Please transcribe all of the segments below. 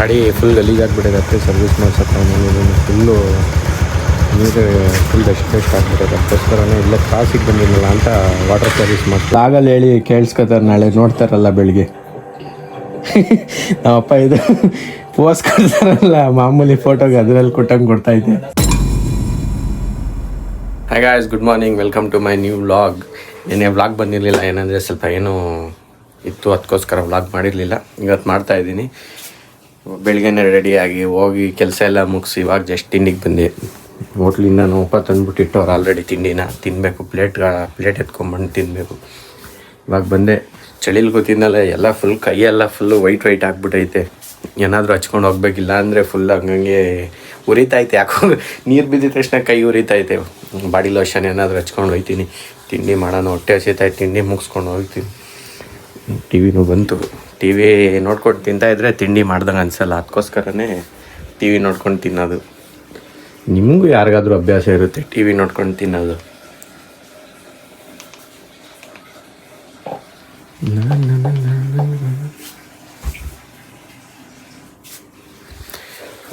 ಗಾಡಿ full ಗಲೀಜಾಗ್ಬಿಟ್ಟಿದೆ. Service ಮಾಡ್ಸಕ್ಕೆ full ನೀರು full dust ಆಗಿಬಿಟ್ಟಿದೆ. ಅದಕ್ಕೋಸ್ಕರನೇ ಇಲ್ಲೇ ಕ್ರಾಸಿಗೆ ಬಂದಿರಲಿಲ್ಲ ಅಂತ ವಾಟರ್ ಸರ್ವಿಸ್ ಮಾಡ್ತಾರೆ. ಆಗಲ್ಲ ಹೇಳಿ ಕೇಳಿಸ್ಕೊತಾರೆ, ನಾಳೆ ನೋಡ್ತಾರಲ್ಲ ಬೆಳಿಗ್ಗೆ. ನಮ್ಮಪ್ಪ ಇದು ಪೋಸ್ ಕೊಡ್ತಾರಲ್ಲ ಮಾಮೂಲಿ ಫೋಟೋಗೆ, ಅದರಲ್ಲಿ ಕೊಡ್ತಾಯಿದ್ದೆ. Hi guys, good morning, welcome to my new vlog. ಏನೇ ವ್ಲಾಗ್ ಬಂದಿರಲಿಲ್ಲ, ಏನಂದರೆ ಸ್ವಲ್ಪ ಏನೋ ಇತ್ತು, ಅದಕ್ಕೋಸ್ಕರ ವ್ಲಾಗ್ ಮಾಡಿರಲಿಲ್ಲ. ಇವತ್ತು ಮಾಡ್ತಾಯಿದ್ದೀನಿ. ಬೆಳಿಗ್ಗೆನೇ ರೆಡಿಯಾಗಿ ಹೋಗಿ ಕೆಲಸ ಎಲ್ಲ ಮುಗಿಸಿ ಇವಾಗ ಜಸ್ಟ್ ತಿಂಡಿಗೆ ಬಂದೆ. ಹೋಟ್ಲಿಂದ ನಮ್ಮ ತಂದುಬಿಟ್ಟಿಟ್ಟು ಅವ್ರು ಆಲ್ರೆಡಿ ತಿಂಡಿನ ತಿನ್ನಬೇಕು. ಪ್ಲೇಟ್ ಎತ್ಕೊಂಡ್ಬಂದು ತಿನ್ನಬೇಕು. ಇವಾಗ ಬಂದೆ. ಚಳಿಲಿ ಗೊತ್ತಿದ್ದಲ್ಲ, ಎಲ್ಲ ಫುಲ್ ಕೈಯೆಲ್ಲ ಫುಲ್ಲು ವೈಟ್ ಆಗಿಬಿಟ್ಟೈತೆ. ಏನಾದರೂ ಹಚ್ಕೊಂಡು ಹೋಗ್ಬೇಕಿಲ್ಲ ಅಂದರೆ ಫುಲ್ ಹಂಗಂಗೆ ಉರಿತೈತೆ. ಯಾಕೋ ನೀರು ಬಿದ್ದಿದ ತಕ್ಷಣ ಕೈ ಉರಿತೈತೆ. ಬಾಡಿ ಲೋಷನ್ ಏನಾದರೂ ಹಚ್ಕೊಂಡು ಹೋಗ್ತೀನಿ. ತಿಂಡಿ ಮಾಡೋಣ, ಹೊಟ್ಟೆ ಹಸಿತಾಯ್ತು, ತಿಂಡಿ ಮುಗಿಸ್ಕೊಂಡು ಹೋಗ್ತೀನಿ. ಟಿ ವಿನೂ ಬಂತು. ಟಿ ವಿ ನೋಡ್ಕೊಂಡು ತಿಂತಾಯಿದ್ರೆ ತಿಂಡಿ ಮಾಡ್ದಂಗೆ ಅನಿಸಲ್ಲ. ಅದಕ್ಕೋಸ್ಕರನೇ ಟಿ ವಿ ನೋಡ್ಕೊಂಡು ತಿನ್ನೋದು. ನಿಮಗೂ ಯಾರಿಗಾದ್ರೂ ಅಭ್ಯಾಸ ಇರುತ್ತೆ ಟಿ ವಿ ನೋಡ್ಕೊಂಡು ತಿನ್ನೋದು.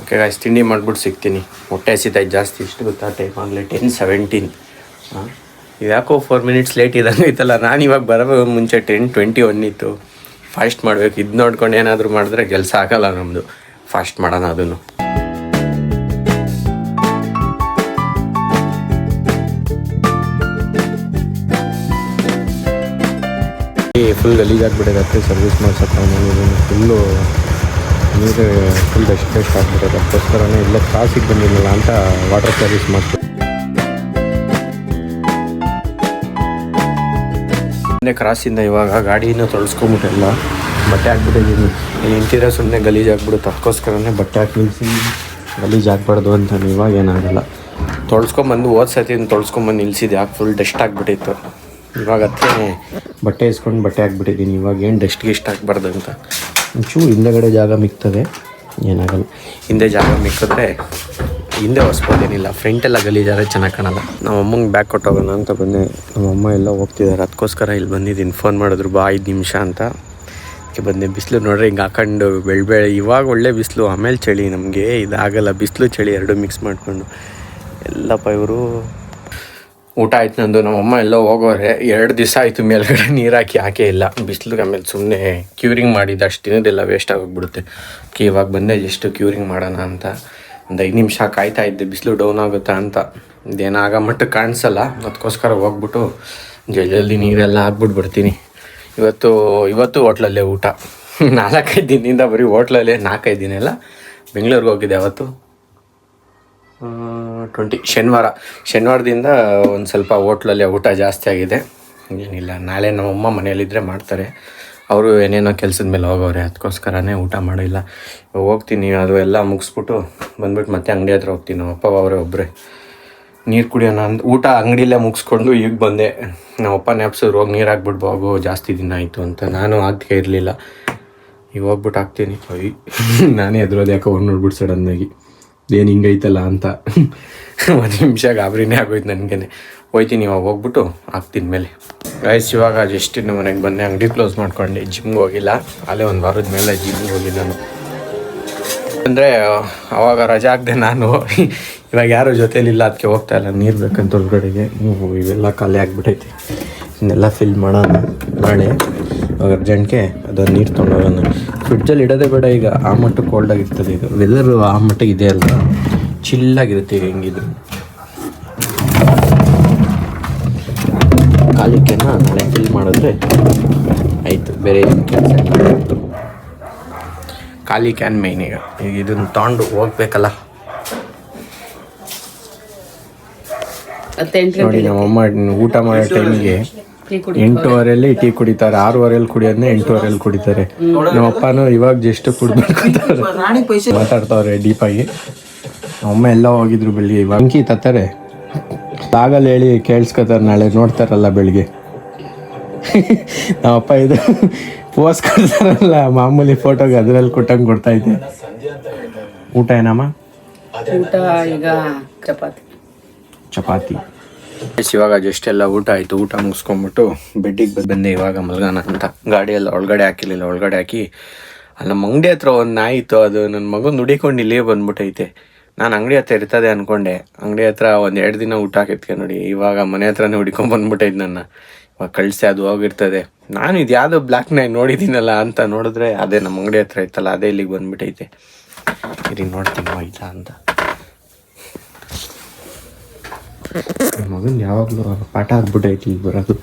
ಓಕೆ ಗಾಯ್ಸ್, ತಿಂಡಿ ಮಾಡ್ಬಿಟ್ಟು ಸಿಗ್ತೀನಿ. ಹೊಟ್ಟೆ ಹಸಿತಾಯ್ತು ಜಾಸ್ತಿ. ಇಷ್ಟು ಗೊತ್ತಾ, ಟೈಮ್ ಆಗಲೇ 10:17. ಇದು ಯಾಕೋ 4 minutes ಲೇಟ್ ಇದ್ದಂಗೆ ಐತಲ್ಲ. ನಾನು ಇವಾಗ ಬರೋ ಮುಂಚೆ 10:21 ಇತ್ತು. ಫಾಸ್ಟ್ ಮಾಡಬೇಕು. ಇದು ನೋಡ್ಕೊಂಡು ಏನಾದರೂ ಮಾಡಿದ್ರೆ ಕೆಲಸ ಆಗಲ್ಲ ನಮ್ಮದು. ಫಾಸ್ಟ್ ಮಾಡೋಣ ಅದನ್ನು. ಫುಲ್ ಗಲೀಜಾಗ್ಬಿಟ್ಟಿದೆ. ಸರ್ವಿಸ್ ಮಾಡ್ಸಕ್ಕೆ ಫುಲ್ಲು ನೀರು ಫುಲ್ ಡಸ್ಟ್ ಆಗಿಬಿಟ್ಟಿದೆ. ಅದಕ್ಕೋಸ್ಕರನೇ ಇಲ್ಲೇ ಕ್ರಾಸಿಗೆ ಬಂದಿರಲಿಲ್ಲ ಅಂತ ವಾಟರ್ ಸರ್ವಿಸ್ ಮಾಡ್ತೀವಿ. ಕ್ರಾಸಿಂದ ಇವಾಗ ಗಾಡಿನ ತೊಳಸ್ಕೊಂಬಿಟ್ಟೆಲ್ಲ ಬಟ್ಟೆ ಹಾಕ್ಬಿಟ್ಟಿದ್ದೀನಿ. ನಿಂತಿರೋ ಸುಮ್ಮನೆ ಗಲೀಜಾಗ್ಬಿಡುತ್ತೆ. ಅದಕ್ಕೋಸ್ಕರನೇ ಬಟ್ಟೆ ಹಾಕಿ ನಿಲ್ಲಿಸಿ ಗಲೀಜಾಗಬಾರ್ದು ಅಂತ. ಇವಾಗ ಏನಾಗಲ್ಲ. ತೊಳ್ಸ್ಕೊಂಬಂದು ಓದ್ಸತಿನ ತೊಳ್ಸ್ಕೊಂಬಂದು ನಿಲ್ಲಿಸಿದೆ. ಯಾಕೆ ಫುಲ್ ಡಸ್ಟ್ ಆಗಿಬಿಟ್ಟಿತ್ತು. ಇವಾಗ ಅದಕ್ಕೆ ಬಟ್ಟೆ ಇಸ್ಕೊಂಡು ಬಟ್ಟೆ ಹಾಕ್ಬಿಟ್ಟಿದ್ದೀನಿ. ಇವಾಗ ಏನು ಗಿಸ್ಟ್ ಆಗಬಾರ್ದು ಅಂತ. ಒಂಚೂರು ಹಿಂದೆಗಡೆ ಜಾಗ ಮಿಕ್ತದೆ, ಏನಾಗಲ್ಲ. ಹಿಂದೆ ಜಾಗ ಮಿಕ್ಕಿದ್ರೆ ಹಿಂದೆ ಒರೆಸ್ಬೋದೇನಿಲ್ಲ. ಫ್ರಂಟೆಲ್ಲ ಗಲೀಜಾದ್ರೆ ಚೆನ್ನಾಗಿ ಕಾಣಲ್ಲ. ನಮ್ಮ ಅಮ್ಮಂಗೆ ಬ್ಯಾಗ್ ಕೊಟ್ಟೋಗೋಣ ಅಂತ ಬಂದೆ. ನಮ್ಮಮ್ಮ ಎಲ್ಲ ಹೋಗ್ತಿದ್ದಾರೆ. ಅದಕ್ಕೋಸ್ಕರ ಇಲ್ಲಿ ಬಂದಿದ್ದೀನಿ. ಫೋನ್ ಮಾಡಿದ್ರು, ಬಾ 5 ನಿಮಿಷ ಅಂತ. ಅದಕ್ಕೆ ಬಂದೆ. ಬಿಸಿಲು ನೋಡ್ರಿ ಹಿಂಗೆ ಹಾಕೊಂಡು ಬೆಳೆ ಇವಾಗ ಒಳ್ಳೆ ಬಿಸಿಲು, ಆಮೇಲೆ ಚಳಿ. ನಮಗೆ ಇದಾಗಲ್ಲ, ಬಿಸಿಲು ಚಳಿ ಎರಡು ಮಿಕ್ಸ್ ಮಾಡಿಕೊಂಡು. ಎಲ್ಲಪ್ಪ ಇವರು ಊಟ ಆಯ್ತು ನಂದು. ನಮ್ಮಮ್ಮ ಎಲ್ಲ ಹೋಗೋರೆ. 2 ದಿವಸ ಆಯಿತು ಮೇಲ್ಗಡೆ ನೀರು ಹಾಕೇ ಇಲ್ಲ. ಬಿಸಿಲಿಗೆ ಆಮೇಲೆ ಸುಮ್ಮನೆ ಕ್ಯೂರಿಂಗ್ ಮಾಡಿದ್ದು ಅಷ್ಟು ದಿನದೆಲ್ಲ ವೇಸ್ಟ್ ಆಗೋಗ್ಬಿಡುತ್ತೆ. ಇವಾಗ ಬಂದೆ ಜಸ್ಟ್ ಕ್ಯೂರಿಂಗ್ ಮಾಡೋಣ ಅಂತ. ಒಂದು 5 ನಿಮಿಷ ಕಾಯ್ತಾ ಇದ್ದೆ, ಬಿಸಿಲು ಡೌನ್ ಆಗುತ್ತಾ ಅಂತ. ಇದೇನಾಗ ಮಟ್ಟಕ್ಕೆ ಕಾಣಿಸಲ್ಲ. ಅದಕ್ಕೋಸ್ಕರ ಹೋಗ್ಬಿಟ್ಟು ಜಲ್ದಿ ನೀರೆಲ್ಲ ಹಾಕ್ಬಿಟ್ಬಿಡ್ತೀನಿ. ಇವತ್ತು ಹೋಟ್ಲಲ್ಲೇ ಊಟ. 4-5 ದಿನದಿಂದ ಬರೀ ಹೋಟ್ಲಲ್ಲೇ. 4-5 ದಿನ ಎಲ್ಲ ಬೆಂಗಳೂರಿಗೆ ಹೋಗಿದ್ದೆ. ಅವತ್ತು 20 ಶನಿವಾರದಿಂದ ಒಂದು ಸ್ವಲ್ಪ ಹೋಟ್ಲಲ್ಲೇ ಊಟ ಜಾಸ್ತಿ ಆಗಿದೆ. ಏನಿಲ್ಲ, ನಾಳೆ ನಮ್ಮಮ್ಮ ಮನೆಯಲ್ಲಿದ್ದರೆ ಮಾಡ್ತಾರೆ. ಅವರು ಏನೇನೋ ಕೆಲಸದ ಮೇಲೆ ಹೋಗೋರೆ. ಅದಕ್ಕೋಸ್ಕರನೇ ಊಟ ಮಾಡಿಲ್ಲ. ಹೋಗ್ತೀನಿ, ಅದು ಎಲ್ಲ ಮುಗಿಸ್ಬಿಟ್ಟು ಬಂದ್ಬಿಟ್ಟು ಮತ್ತೆ ಅಂಗಡಿ ಹತ್ರ ಹೋಗ್ತೀನಿ. ನಮ್ಮ ಅಪ್ಪ ಅವರೇ ಒಬ್ಬರೇ ನೀರು ಕುಡಿಯೋಣ ಅಂತ ಊಟ ಅಂಗಡಿಯಲ್ಲೇ ಮುಗಿಸ್ಕೊಂಡು ಈಗ ಬಂದೆ. ನಮ್ಮಪ್ಪ ನೆಪ್ಸಿದ್ರು, ಹೋಗಿ ನೀರು ಹಾಕ್ಬಿಟ್ಟು ಹೋಗು, ಜಾಸ್ತಿ ದಿನ ಆಯಿತು ಅಂತ. ನಾನು ಆಗ್ತಾ ಇರಲಿಲ್ಲ. ಈಗ ಹೋಗ್ಬಿಟ್ಟು ಹಾಕ್ತೀನಿ. ನಾನೇ ಎದುರೋದು ಯಾಕೋ ನೋಡ್ಬಿಟ್ಟು ಸಡನ್ನಾಗಿ ಏನು ಹಿಂಗೈತಲ್ಲ ಅಂತ. 1 ನಿಮಿಷ ಗಾಬರಿನೇ ಆಗೋಯ್ತು ನನಗೇನೆ. ಹೋಯ್ತೀನಿ, ಇವಾಗ ಹೋಗ್ಬಿಟ್ಟು ಹಾಕ್ತೀನಿ ಮೇಲೆ. ಗೈಸ್, ಇವಾಗ ಜಸ್ಟ್ ಇನ್ನು ಮನೆಗೆ ಬಂದೆ. ಅಂಗಡಿ ಕ್ಲೋಸ್ ಮಾಡ್ಕೊಂಡೆ. ಜಿಮ್ಗೆ ಹೋಗಿಲ್ಲ. ಅಲ್ಲೇ 1 ವಾರದ ಮೇಲೆ ಜಿಮ್ಗೆ ಹೋಗಿದ್ದೆ ನಾನು. ಅಂದರೆ ಅವಾಗ ರಜಾ ಆಗದೆ ನಾನು. ಇವಾಗ ಯಾರು ಜೊತೇಲಿಲ್ಲ, ಅದಕ್ಕೆ ಹೋಗ್ತಾಯಿಲ್ಲ. ನೀರು ಬೇಕಂತ ಹೊರಗಡೆಗೆ. ಇವೆಲ್ಲ ಖಾಲಿ ಆಗಿಬಿಟ್ಟೈತೆ. ಇನ್ನೆಲ್ಲ ಫಿಲ್ ಮಾಡೋಣ ನಾಳೆ. ಇವಾಗ ಅರ್ಜೆಂಟ್ಗೆ ಅದೊಂದು ನೀರು ತೊಗೊಂಡೋಗೋಣ. ಫ್ರಿಡ್ಜಲ್ಲಿ ಇಡೋದೇ ಬೇಡ ಈಗ, ಆ ಮಟ್ಟಕ್ಕೆ ಕೋಲ್ಡಾಗಿರ್ತದೆ. ಇದು ವೆದರು ಆ ಮಟ್ಟಿಗೆ ಇದೆ ಅಲ್ಲ, ಚಿಲ್ಲಾಗಿರುತ್ತೆ ಈಗ ಹೆಂಗಿದ್ರು. ಖಾಲಿಕೆನ ನಾಳೆ ಫಿಲ್ ಮಾಡಿದ್ರೆ ಆಯಿತು. ಬೇರೆ ಕೆಲಸ ಇಲ್ಲ. ಖಾಲಿ ಕ್ಯಾನ್ ಮೇಯ್ನ್. ಈಗ ಇದನ್ನು ತೊಗೊಂಡು ಹೋಗ್ಬೇಕಲ್ಲ. ನೋಡಿ, ನಮ್ಮಮ್ಮ ಊಟ ಮಾಡೋ ಟೈಮಿಗೆ 8:15 ಟೀ ಕುಡಿತಾರೆ. 6:15 ಕುಡಿಯೋದನ್ನೇ 8:15 ಕುಡಿತಾರೆ. ನಮ್ಮಪ್ಪನೂ ಇವಾಗ ಜಸ್ಟ್ ಕುಡ್ಬೇಕಂತಾರೆ. ಮಾತಾಡ್ತಾವ್ರೆ ಡೀಪಾಗಿ. ನಮ್ಮಮ್ಮ ಎಲ್ಲ ಹೋಗಿದ್ರು ಬೆಳಿಗ್ಗೆ. ಇವಾಗ ಅಂಕಿ ತತ್ತಾರೆ. ಆಗಲ್ಲ ಹೇಳಿ ಕೇಳಿಸ್ಕೊತಾರೆ, ನಾಳೆ ನೋಡ್ತಾರಲ್ಲ ಬೆಳಿಗ್ಗೆ. ನಮ್ಮಪ್ಪ ಇದು ಪೋಸ್ ಕೊಡ್ತಾರಲ್ಲ ಮಾಮೂಲಿ ಫೋಟೋಗೆ, ಅದರಲ್ಲಿ ಕೊಡ್ತಾಯಿದ್ದೆ. ಊಟ ಏನಮ್ಮ? ಊಟ ಈಗ ಚಪಾತಿ. ಇವಾಗ ಜಸ್ಟ್ ಎಲ್ಲ ಊಟ ಆಯಿತು. ಊಟ ಮುಗಿಸ್ಕೊಂಬಿಟ್ಟು ಬೆಡ್ಡಿಗೆ ಬಂದೆ. ಇವಾಗ ಮಲ್ಗೋಣ ಅಂತ. ಗಾಡಿಯೆಲ್ಲ ಒಳಗಡೆ ಹಾಕಿರಲಿಲ್ಲ. ಒಳಗಡೆ ಹಾಕಿ ಅಲ್ಲಿ ನಮ್ಮ ಅಂಗಡಿ ಹತ್ರ ಒಂದು ನಾಯಿ ಇತ್ತು, ಅದು ನನ್ನ ಮಗನ ನುಡಿಕೊಂಡು ಇಲ್ಲೇ ಬಂದ್ಬಿಟ್ಟೈತೆ. ನಾನು ಅಂಗಡಿ ಹತ್ರ ಇರ್ತದೆ ಅಂದ್ಕೊಂಡೆ, ಅಂಗಡಿ ಹತ್ರ ಒಂದು 2 ದಿನ ಊಟ ಹಾಕಿದ್ಕೆ ನೋಡಿ, ಇವಾಗ ಮನೆ ಹತ್ರನೇ ಹುಡ್ಕೊಂಡು ಬಂದ್ಬಿಟ್ಟೈತೆ ನನ್ನ. ಇವಾಗ ಕಳಿಸಿ ಅದು ಹೋಗಿರ್ತದೆ. ನಾನು ಇದು ಯಾವುದೋ ಬ್ಲ್ಯಾಕ್ ನಾಯಿ ನೋಡಿದ್ದೀನಲ್ಲ ಅಂತ ನೋಡಿದ್ರೆ ಅದೇ ನಮ್ಮ ಅಂಗಡಿ ಹತ್ರ ಇತ್ತಲ್ಲ, ಅದೇ ಇಲ್ಲಿಗೆ ಬಂದ್ಬಿಟ್ಟೈತೆ. ಇಲ್ಲಿ ನೋಡ್ತೀನಿ ಆಯ್ತಾ ಅಂತ. ಮಗನ ಯಾವಾಗಲೂ ಪಾಠ ಆಗ್ಬಿಟ್ಟೈತಿ ಈಗ ಬರೋದು.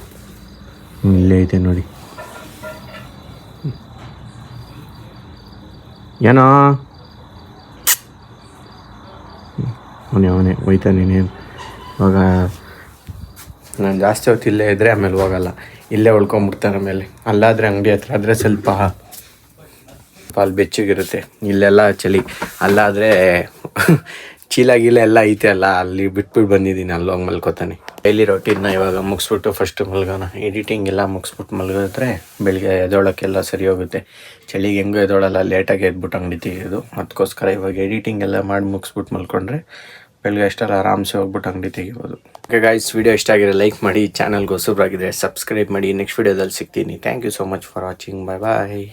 ಇಲ್ಲೇ ಐತೆ ನೋಡಿ. ಏನೋ ಅವನೇ ಹೋಯ್ತಾನೇನೇನು. ಇವಾಗ ನಾನು ಜಾಸ್ತಿ ಹೊತ್ತು ಇಲ್ಲೇ ಇದ್ದರೆ ಆಮೇಲೆ ಹೋಗಲ್ಲ, ಇಲ್ಲೇ ಉಳ್ಕೊಂಬಿಡ್ತಾರೆ. ಆಮೇಲೆ ಅಲ್ಲಾದರೆ ಅಂಗಡಿ ಹತ್ರ ಆದರೆ ಸ್ವಲ್ಪ ಅಲ್ಲಿ ಬೆಚ್ಚಗಿರುತ್ತೆ, ಇಲ್ಲೆಲ್ಲ ಚಳಿ. ಅಲ್ಲಾದರೆ ಚೀಲ ಗೀಲ ಎಲ್ಲ ಐತೆ ಅಲ್ಲ, ಅಲ್ಲಿ ಬಿಟ್ಬಿಟ್ಟು ಬಂದಿದ್ದೀನಿ, ಅಲ್ಲೋಗಿ ಮಲ್ಕೋತಾನೆ. ಡೈಲಿ ರೊಟೀನ್ನ ಇವಾಗ ಮುಗಿಸ್ಬಿಟ್ಟು ಫಸ್ಟ್ ಮಲ್ಗೋಣ. ಎಡಿಟಿಂಗ್ ಎಲ್ಲ ಮುಗಿಸ್ಬಿಟ್ಟು ಮಲ್ಗಿದ್ರೆ ಬೆಳಿಗ್ಗೆ ಎದ್ದೋಳಕ್ಕೆಲ್ಲ ಸರಿ ಹೋಗುತ್ತೆ. ಚಳಿಗೆ ಹೆಂಗೂ ಎದ್ದೋಳಲ್ಲ, ಲೇಟಾಗಿ ಎದ್ಬಿಟ್ಟು ಅಂಗಡಿ ತೆಗೆಯೋದು. ಅದಕ್ಕೋಸ್ಕರ ಇವಾಗ ಎಡಿಟಿಂಗ್ ಎಲ್ಲ ಮಾಡಿ ಮುಗಿಸ್ಬಿಟ್ಟು ಮಲ್ಕೊಂಡ್ರೆ ಬೆಳಿಗ್ಗೆ ಅಷ್ಟೆಲ್ಲ ಆರಾಮ್ಸೆ ಹೋಗ್ಬಿಟ್ಟು ಅಂಗಡಿ ತೆಗಿಬೋದು. ಓಕೆ ಗಾಯ್ಸ್, ವಿಡಿಯೋ ಇಷ್ಟ ಆಗಿದ್ರೆ ಲೈಕ್ ಮಾಡಿ, ಚಾನಲ್ಗೆ ಹೊಸಬ್ರಾಗಿದ್ದರೆ ಸಬ್ಸ್ಕ್ರೈಬ್ ಮಾಡಿ. ನೆಕ್ಸ್ಟ್ ವಿಡಿಯೋದಲ್ಲಿ ಸಿಗ್ತೀನಿ. Thank you so much for watching. Bye bye.